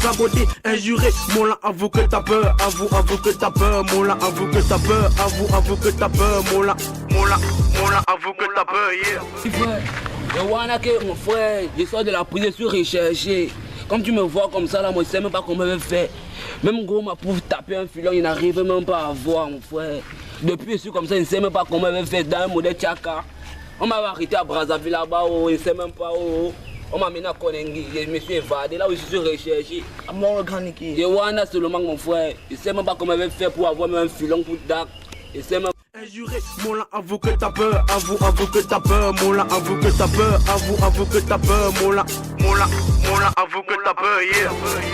Saboté, injuré, mon là avoue que t'as peur, avoue que t'as peur, mon là avoue que t'as peur, avoue que t'as peur, mon là avoue que t'as peur, yeah. Mon frère, je sors de la prison, je suis recherché. Comme tu me vois comme ça là, moi je sais même pas comment je vais faire. Même gros m'a pour taper un filon, il n'arrive même pas à voir mon frère. Depuis je suis comme ça, il ne sait même pas comment je vais faire dans un modèle Tchaka. On m'a arrêté à Brazzaville là-bas, oh, il ne sait même pas où. On m'a amené à Konengi, je me suis évadé là où je suis recherché. Je vois seulement mon frère, il ne sait même pas comment je vais faire pour avoir même un filon pour DAC. Il sait même injuré, mon là avoue que t'as peur, avoue que t'as peur, mon là avoue que t'as peur, avoue que t'as peur, mon là avoue que t'as peur, yeah.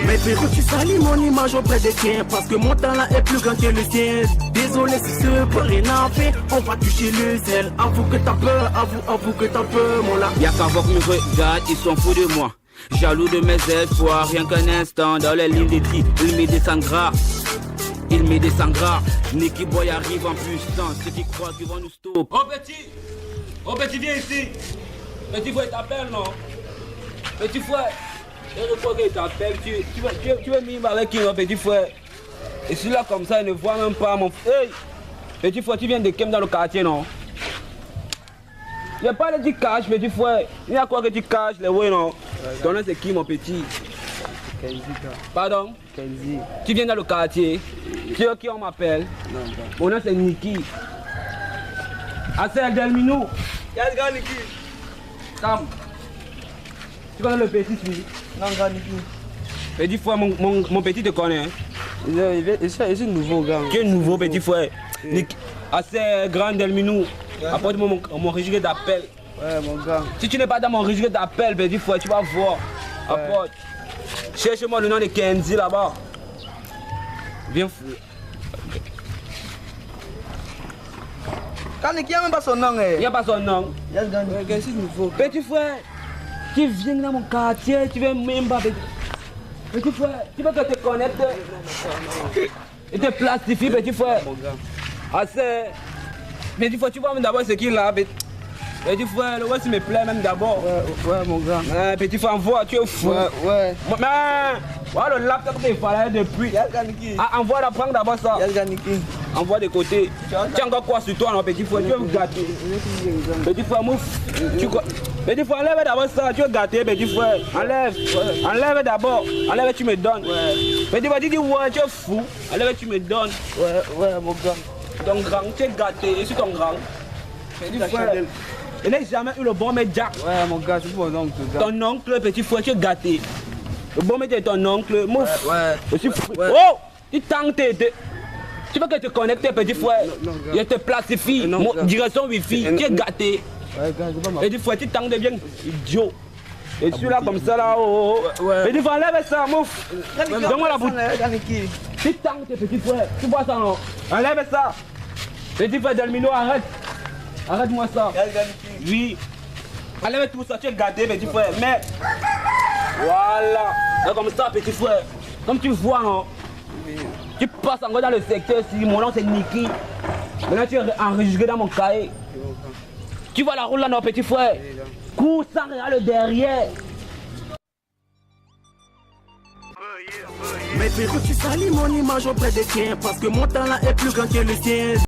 Mais frérot, tu salis mon image auprès des tiens, parce que mon talent est plus grand que le tien. Désolé si ce peut rien à faire, on va toucher le zèle. Avoue que t'as peur, avoue que t'as peur, mon là. Y'a qu'à voir que me regarde, ils sont fous de moi. Jaloux de mes espoirs, rien qu'un instant, dans les lignes des tri, il me descendra. Il me descendra, Nicky Boy arrive en puissance, ceux qui croient qu'ils vont nous stopper. Oh petit, viens ici. Petit frère, il t'appelle non? Petit frère, je crois qu'il t'appelle, tu veux mime avec qui mon petit frère? Et celui-là comme ça, il ne voit même pas mon frère. Hey, petit frère, tu viens de Kem dans le quartier non? Il n'y a pas de tu caches, petit frère. Il y a quoi que tu caches, les ouais non? Ton nom c'est qui mon petit? Kenzie. Pardon? Kenzie. Tu viens dans le quartier. Tu sais qui on m'appelle? Non, non. Mon nom c'est Nicky. Assez Delminou. Quel gars Nicky? Sam. Tu connais le petit celui? Non, gars Nicky. Petit frère, mon petit te connaît. Je suis nouveau gars. Qui est nouveau petit frère? Nicky. Assez grand Delminou. Apporte-moi mon registre d'appel. Ouais, mon gars. Si tu n'es pas dans mon registre d'appel, petit frère, tu vas voir. Apporte. Cherche-moi le nom de Kenzie là-bas. Viens fou. Quand Nicky, il n'y a même pas son nom. Il n'y a pas son nom. C'est nouveau. Petit frère, tu viens dans mon quartier, tu viens même pas. Petit frère, tu veux que je te connecte et te plastifie, petit frère. Assez. Petit frère, tu vois même d'abord ce qu'il a. Petit frère, le voici me plaît même d'abord. Ouais, mon gars. Petit frère, envoie, tu es fou. Ouais. Mais, voilà le laptop qu'il fallait depuis. Envoie la prendre d'abord ça. Envoie de côté. Tu as encore quoi sur toi, non, petit frère? Tu veux me gâter. Petit frère, mouf. Petit frère, enlève d'abord ça. Tu veux gâter, petit frère. Enlève d'abord. Enlève, tu me donnes. Petit frère, tu dis ouais, tu es fou. Enlève, tu me donnes. Ouais, mon gars. Ton grand, tu es gâté. Je suis ton grand. Petit frère. Je n'ai jamais eu le bon mec Jack. Ouais, mon gars, c'est mon oncle. Ton oncle, petit frère, tu es gâté. Le bon mec est ton oncle. Mouf. Ouais. Je suis fou. Oh! Tu tentes. Tu veux que je te connecte, petit frère? Non, je te plastifie. Direction Wi-Fi. Tu es gâté. Ouais, gars, c'est pas mal. Petit frère, tu tentes de bien idiot. Et celui-là comme ça là. Oh. Petit frère, enlève ça, mouf. Donne-moi la bouteille. Tu tentes, petit frère. Tu vois ça, non? Enlève ça. Petit frère Delmino, arrête. Arrête-moi ça. Oui. Enlève tout ça, tu es gâté, petit frère. Mais. Voilà. Et comme ça, petit frère. Comme tu vois, non? Tu passes encore dans le secteur, si mon nom c'est Nicky. Maintenant tu es enregistré dans mon cahier. Tu vois la route là, non, petit frère? Cours sans regarder derrière. Mais frérot, tu salis mon image auprès des tiens, parce que mon talent est plus grand que le tien.